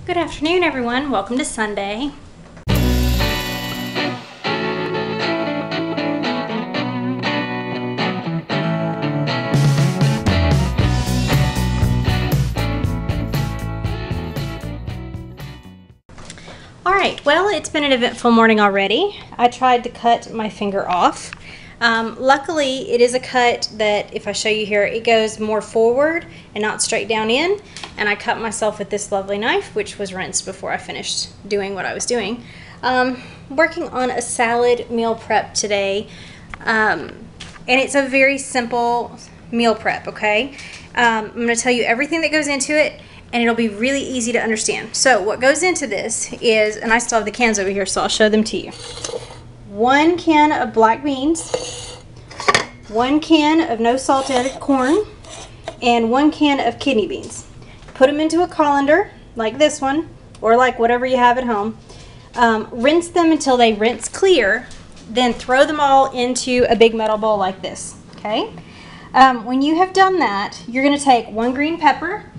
Good afternoon, everyone. Welcome to Sunday. Alright, well, it's been an eventful morning already. I tried to cut my finger off. Luckily, it is a cut that, if I show you here, it goes more forward and not straight down in. And I cut myself with this lovely knife, which was rinsed before I finished doing what I was doing. Working on a salad meal prep today. And it's a very simple meal prep, okay? I'm going to tell you everything that goes into it, and it'll be really easy to understand. So what goes into this is, and I still have the cans over here, so I'll show them to you. 1 can of black beans, 1 can of no salt added corn, and 1 can of kidney beans. Put them into a colander, like this one, or like whatever you have at home. Rinse them until they rinse clear, then throw them all into a big metal bowl like this, okay? When you have done that, you're going to take 1 green pepper,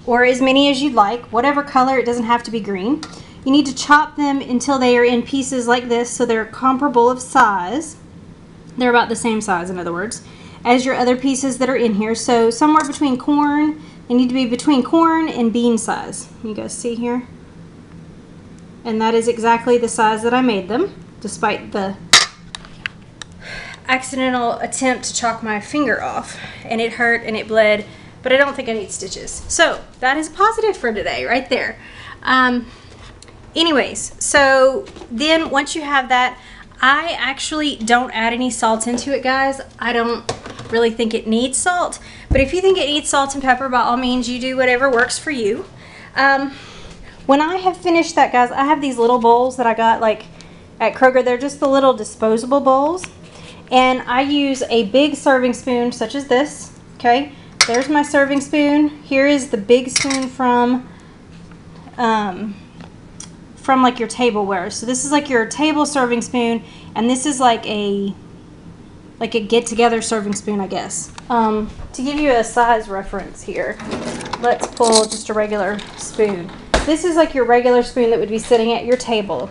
or as many as you'd like, whatever color, it doesn't have to be green. You need to chop them until they are in pieces like this, so they're comparable of size. They're about the same size, in other words, as your other pieces that are in here. So somewhere between corn, they need to be between corn and bean size. You guys see here? And that is exactly the size that I made them, despite the accidental attempt to chop my finger off. And it hurt and it bled, but I don't think I need stitches. So that is positive for today, right there. Anyways, so then once you have that, I actually don't add any salt into it, guys. I don't really think it needs salt, but if you think it needs salt and pepper, by all means, you do whatever works for you. When I have finished that, guys, I have these little bowls that I got like at Kroger. They're just the little disposable bowls, and I use a big serving spoon such as this, okay? There's my serving spoon. Here is the big spoon from like your tableware. So this is like your table serving spoon, and this is like a get-together serving spoon, I guess. To give you a size reference here, let's pull just a regular spoon. This is like your regular spoon that would be sitting at your table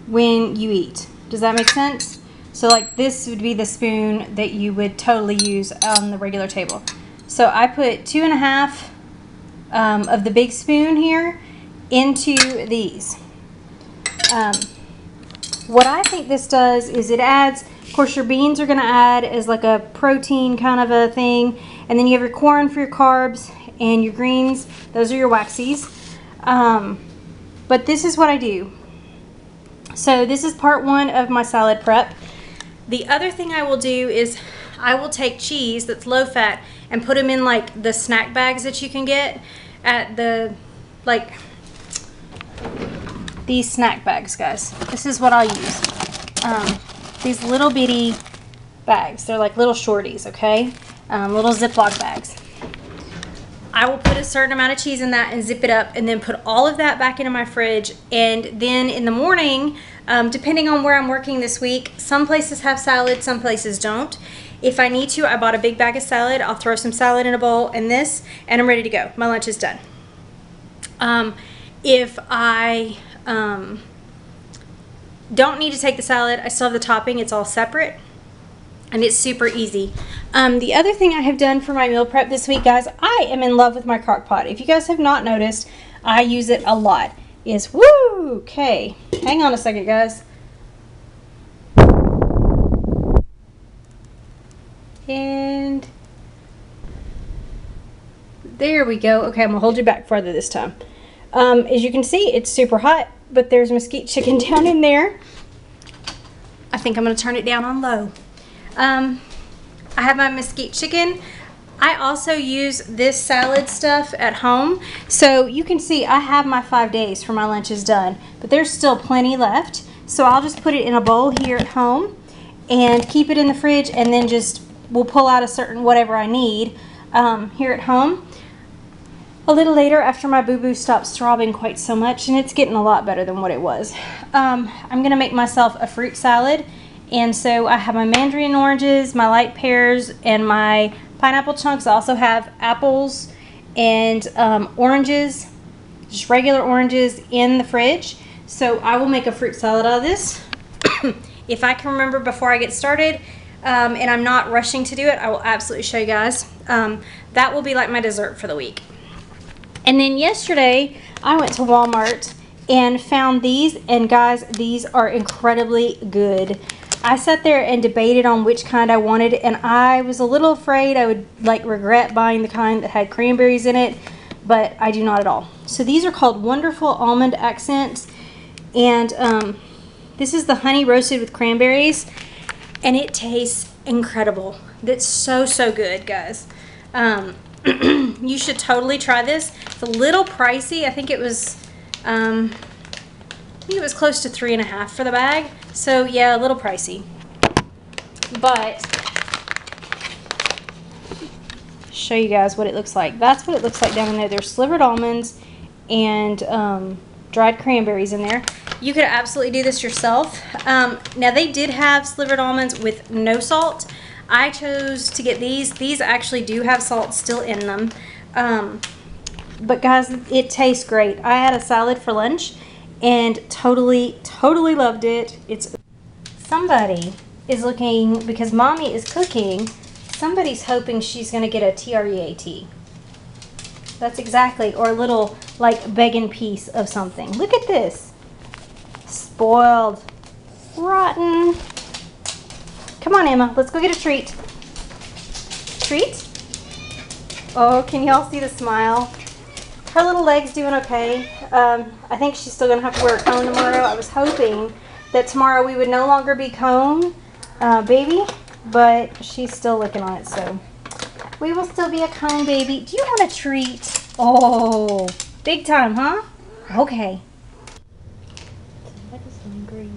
when you eat. Does that make sense? So like this would be the spoon that you would totally use on the regular table. So I put 2.5 of the big spoon here into these. What I think this does is it adds, of course your beans are going to add as like a protein kind of a thing, and then you have your corn for your carbs, and your greens, those are your waxies. But this is what I do. So this is part 1 of my salad prep. The other thing I will do is I will take cheese that's low fat and put them in like the snack bags that you can get at the, like these snack bags, guys. This is what I'll use. These little bitty bags. They're like little shorties, okay? Little Ziploc bags. I will put a certain amount of cheese in that and zip it up, and then put all of that back into my fridge. And then in the morning, depending on where I'm working this week, some places have salad, some places don't. If I need to, I bought a big bag of salad. I'll throw some salad in a bowl and this, and I'm ready to go. My lunch is done. If I don't need to take the salad, I still have the topping. It's all separate, and it's super easy. The other thing I have done for my meal prep this week, guys, I am in love with my crock pot. If you guys have not noticed, I use it a lot. Okay, hang on a second, guys. And there we go. Okay, I'm gonna hold you back further this time. As you can see, it's super hot, but there's mesquite chicken down in there. I think I'm gonna turn it down on low. I have my mesquite chicken. I also use this salad stuff at home. So you can see I have my 5 days for my lunches done, but there's still plenty left. So I'll just put it in a bowl here at home and keep it in the fridge, and then just we'll pull out a certain whatever I need here at home. A little later, after my boo-boo stops throbbing quite so much, and it's getting a lot better than what it was, I'm going to make myself a fruit salad. And so I have my mandarin oranges, my light pears, and my pineapple chunks. I also have apples and oranges, just regular oranges in the fridge. So I will make a fruit salad out of this. If I can remember before I get started, and I'm not rushing to do it, I will absolutely show you guys. That will be like my dessert for the week. And then yesterday, I went to Walmart and found these, and guys, these are incredibly good. I sat there and debated on which kind I wanted, and I was a little afraid I would like regret buying the kind that had cranberries in it, but I do not at all. So these are called Wonderful Almond Accents, and this is the honey roasted with cranberries, and it tastes incredible. That's so, so good, guys. You should totally try this. It's a little pricey. I think it was close to $3.50 for the bag. So yeah, a little pricey. But show you guys what it looks like. That's what it looks like down in there. There's slivered almonds and dried cranberries in there. You could absolutely do this yourself. Now they did have slivered almonds with no salt. I chose to get these. These actually do have salt still in them. But guys, it tastes great. I had a salad for lunch and totally loved it. Somebody is looking, because mommy is cooking, somebody's hoping she's gonna get a TREAT. That's exactly, or a little like begging piece of something. Look at this. Spoiled, rotten. Come on, Emma, let's go get a treat. Treat? Oh, can y'all see the smile? Her little leg's doing okay. I think she's still gonna have to wear a cone tomorrow. I was hoping that tomorrow we would no longer be cone baby, but she's still looking on it, so we will still be a cone baby. Do you want a treat? Oh, big time, huh? Okay. Somebody's hungry.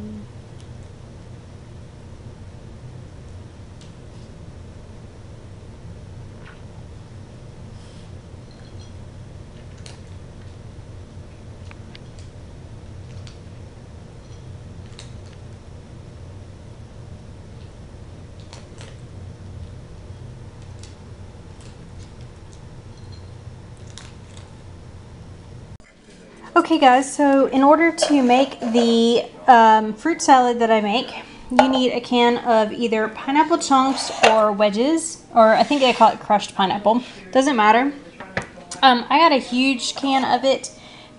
Okay guys, so in order to make the fruit salad that I make, you need a can of either pineapple chunks or wedges, or I think they call it crushed pineapple. Doesn't matter. I got a huge can of it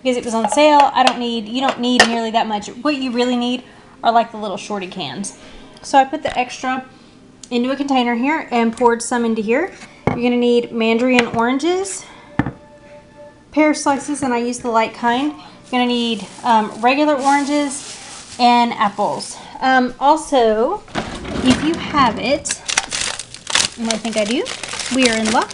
because it was on sale. You don't need nearly that much. What you really need are like the little shorty cans. So I put the extra into a container here and poured some into here. You're gonna need mandarin oranges, pear slices, and I use the light kind. You're gonna need regular oranges and apples. Also, if you have it, and I think I do, we are in luck.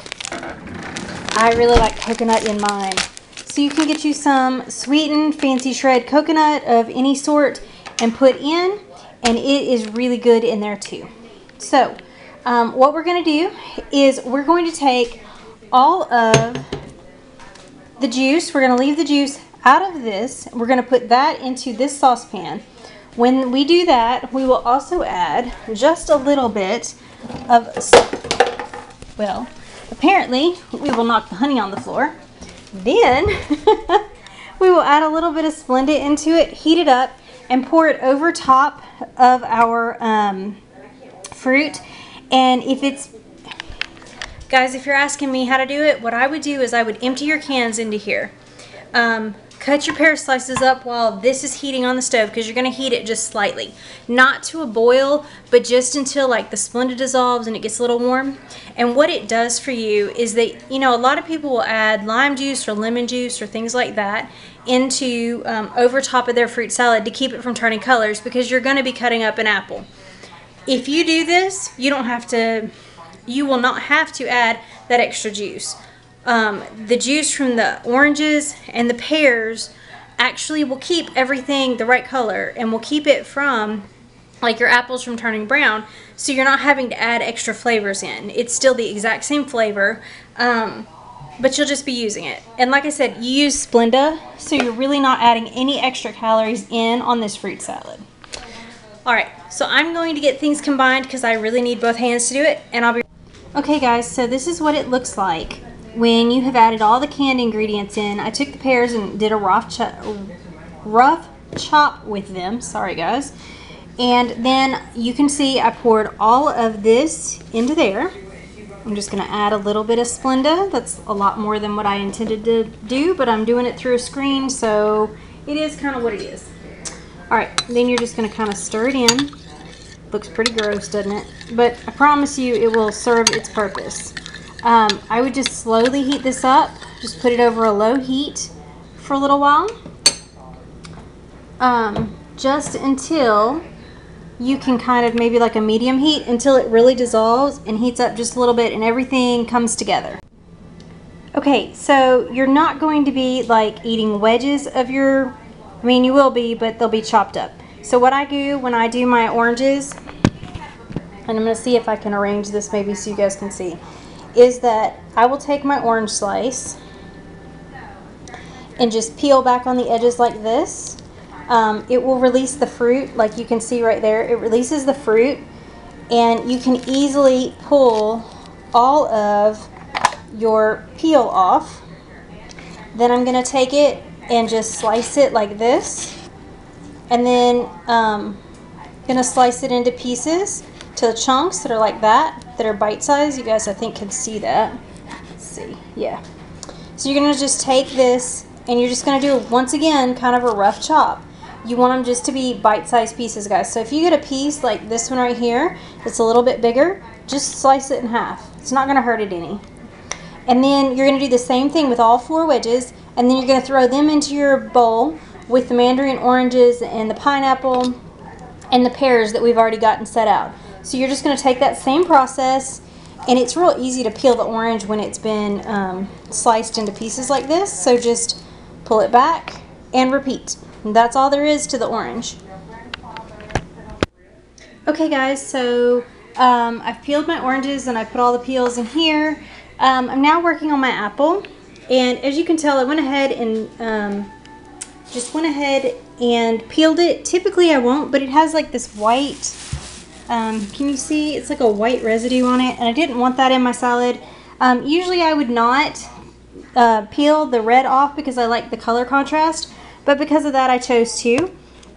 I really like coconut in mine. So you can get you some sweetened fancy shred coconut of any sort and put in, and it is really good in there too. So what we're gonna do is we're going to take all of the juice. We're going to leave the juice out of this. We're going to put that into this saucepan. When we do that, we will also add just a little bit of, well, apparently we will knock the honey on the floor. Then we will add a little bit of Splenda into it, heat it up, and pour it over top of our fruit. And if it's, guys, if you're asking me how to do it, what I would do is I would empty your cans into here. Cut your pear slices up while this is heating on the stove, because you're going to heat it just slightly. Not to a boil, but just until like the Splenda dissolves and it gets a little warm. And what it does for you is that, you know, a lot of people will add lime juice or lemon juice or things like that into over top of their fruit salad to keep it from turning colors, because you're going to be cutting up an apple. If you do this, you will not have to add that extra juice. The juice from the oranges and the pears actually will keep everything the right color and will keep it from, like, your apples from turning brown, so you're not having to add extra flavors in. It's still the exact same flavor, but you'll just be using it. And like I said, you use Splenda, so you're really not adding any extra calories in on this fruit salad. Alright, so I'm going to get things combined because I really need both hands to do it, and I'll be... Okay guys, so this is what it looks like when you have added all the canned ingredients in, I took the pears and did a rough chop with them. Sorry guys. And then you can see I poured all of this into there. I'm just going to add a little bit of Splenda. That's a lot more than what I intended to do, but I'm doing it through a screen, so it is kind of what it is. Alright, then you're just going to kind of stir it in. Looks pretty gross, doesn't it? But I promise you it will serve its purpose. I would just slowly heat this up. Just put it over a low heat for a little while. Just until you can kind of maybe like a medium heat until it really dissolves and heats up just a little bit and everything comes together. Okay, so you're not going to be like eating wedges of your, I mean you will be, but they'll be chopped up. So what I do when I do my oranges, and I'm going to see if I can arrange this maybe so you guys can see, is that I will take my orange slice and just peel back on the edges like this. It will release the fruit, like you can see right there. It releases the fruit, and you can easily pull all of your peel off. Then I'm going to take it and just slice it like this, and then going to slice it into pieces, to chunks that are like that are bite-sized. You guys I think can see that. Let's see, yeah. So you're going to just take this and you're just going to do once again kind of a rough chop. You want them just to be bite-sized pieces, guys. So if you get a piece like this one right here that's a little bit bigger, just slice it in half. It's not going to hurt it any. And then you're going to do the same thing with all 4 wedges, and then you're going to throw them into your bowl with the mandarin oranges and the pineapple and the pears that we've already gotten set out. So you're just going to take that same process, and it's real easy to peel the orange when it's been sliced into pieces like this. So just pull it back and repeat. And that's all there is to the orange. Okay guys, so I've peeled my oranges and I put all the peels in here. I'm now working on my apple, and as you can tell I went ahead and just went ahead and peeled it. Typically I won't, but it has like this white, can you see? It's like a white residue on it, and I didn't want that in my salad. Usually I would not peel the red off because I like the color contrast. But because of that, I chose to.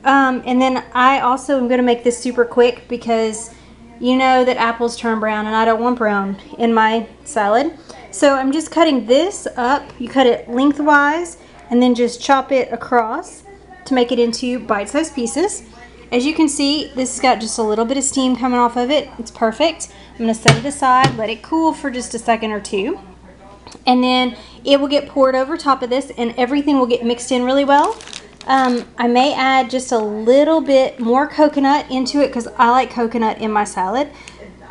And then I also am going to make this super quick because you know that apples turn brown and I don't want brown in my salad. So I'm just cutting this up. You cut it lengthwise and then just chop it across to make it into bite-sized pieces. As you can see, this has got just a little bit of steam coming off of it. It's perfect. I'm going to set it aside, let it cool for just a second or two. And then it will get poured over top of this and everything will get mixed in really well. I may add just a little bit more coconut into it because I like coconut in my salad.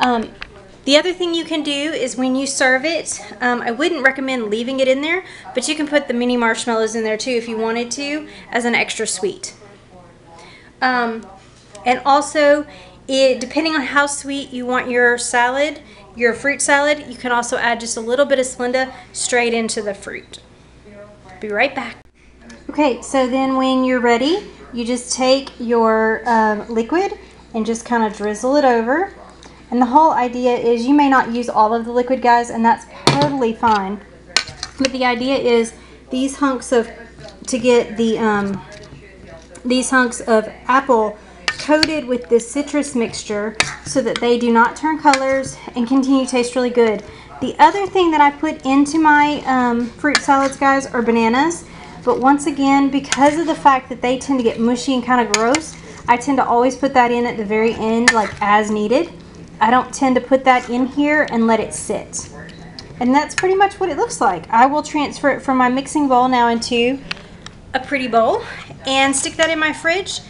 The other thing you can do is when you serve it, I wouldn't recommend leaving it in there, but you can put the mini marshmallows in there too if you wanted to as an extra sweet. And also, depending on how sweet you want your salad, your fruit salad, you can also add just a little bit of Splenda straight into the fruit. Be right back. Okay, so then when you're ready, you just take your liquid and just kind of drizzle it over. And the whole idea is you may not use all of the liquid, guys, and that's totally fine. But the idea is these hunks of, to get the these hunks of apple coated with this citrus mixture so that they do not turn colors and continue to taste really good. The other thing that I put into my fruit salads, guys, are bananas. But once again, because of the fact that they tend to get mushy and kind of gross, I tend to always put that in at the very end, like as needed. I don't tend to put that in here and let it sit. And that's pretty much what it looks like. I will transfer it from my mixing bowl now into a pretty bowl and stick that in my fridge.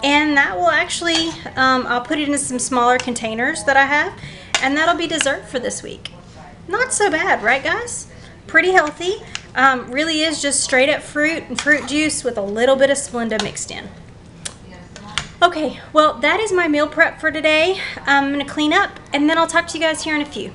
And that will actually, I'll put it in some smaller containers that I have, and that'll be dessert for this week. Not so bad, right guys? Pretty healthy. Really is just straight up fruit and fruit juice with a little bit of Splenda mixed in. Okay, well that is my meal prep for today. I'm going to clean up and then I'll talk to you guys here in a few.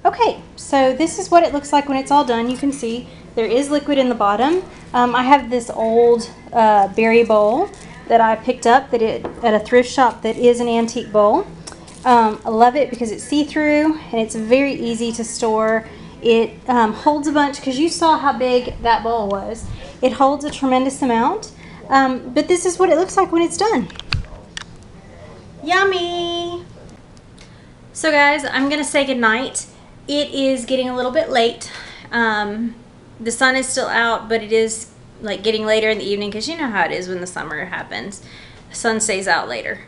Okay, so this is what it looks like when it's all done. You can see there is liquid in the bottom. I have this old berry bowl that I picked up at a thrift shop that is an antique bowl. I love it because it's see-through and it's very easy to store It holds a bunch, because you saw how big that bowl was. It holds a tremendous amount, but this is what it looks like when it's done. Yummy! So guys, I'm gonna say goodnight. It is getting a little bit late. The sun is still out, but it is like getting later in the evening, because you know how it is when the summer happens. The sun stays out later.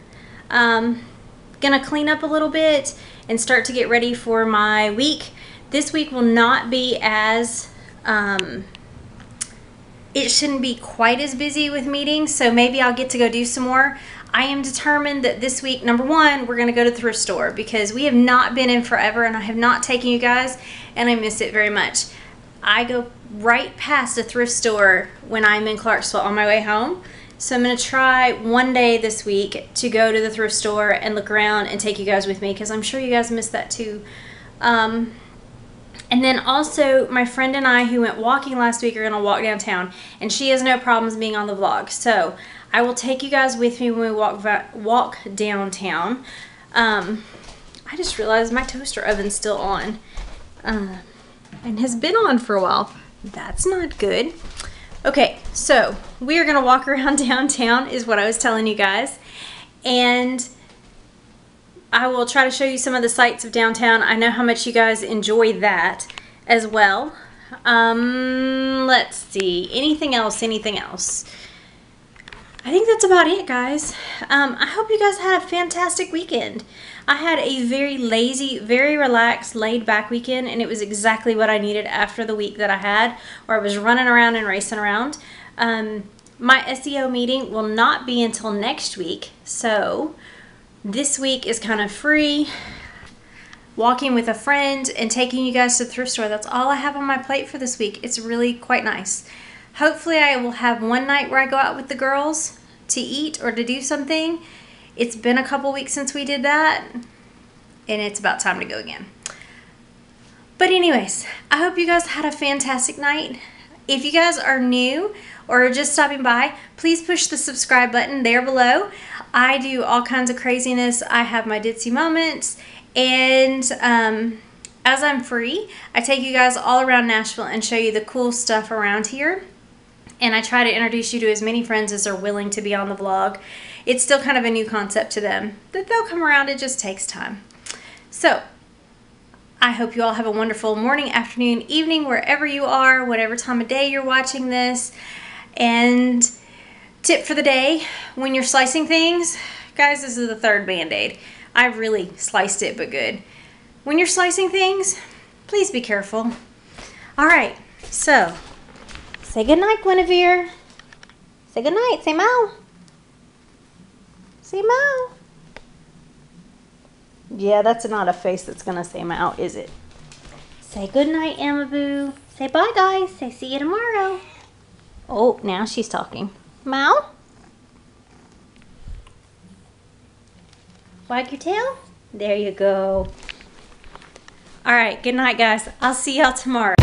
Gonna clean up a little bit and start to get ready for my week. This week will not be as, it shouldn't be quite as busy with meetings, so maybe I'll get to go do some more. I am determined that this week, number one, we're gonna go to the thrift store, because we have not been in forever and I have not taken you guys, and I miss it very much. I go right past a thrift store when I'm in Clarksville on my way home. So I'm going to try one day this week to go to the thrift store and look around and take you guys with me, because I'm sure you guys missed that too. And then also my friend and I who went walking last week are going to walk downtown, and she has no problems being on the vlog. So I will take you guys with me when we walk downtown. I just realized my toaster oven's still on and has been on for a while. That's not good. Okay, so we are gonna walk around downtown is what I was telling you guys, and I will try to show you some of the sights of downtown. I know how much you guys enjoy that as well. Let's see, anything else? I think that's about it, guys. I hope you guys had a fantastic weekend. I had a very lazy, very relaxed, laid-back weekend, and it was exactly what I needed after the week that I had, where I was running around and racing around. My SEO meeting will not be until next week, so this week is kind of free, walking with a friend and taking you guys to the thrift store. That's all I have on my plate for this week. It's really quite nice. Hopefully I will have one night where I go out with the girls to eat or to do something. It's been a couple weeks since we did that, and it's about time to go again. But anyways, I hope you guys had a fantastic night. If you guys are new or just stopping by, please push the subscribe button there below. I do all kinds of craziness. I have my ditzy moments, and as I'm free, I take you guys all around Nashville and show you the cool stuff around here. And I try to introduce you to as many friends as are willing to be on the vlog. It's still kind of a new concept to them, that they'll come around. It just takes time. So I hope you all have a wonderful morning, afternoon, evening, wherever you are, whatever time of day you're watching this. And tip for the day, when you're slicing things, guys, this is the third Band-Aid. I really sliced it, but good. When you're slicing things, please be careful. All right, so say goodnight, Guinevere. Say goodnight. Say meow. Say meow. Yeah, that's not a face that's going to say meow, is it? Say goodnight, Amaboo. Say bye, guys. Say see you tomorrow. Oh, now she's talking. Meow. Wag your tail. There you go. All right, good night, guys. I'll see y'all tomorrow.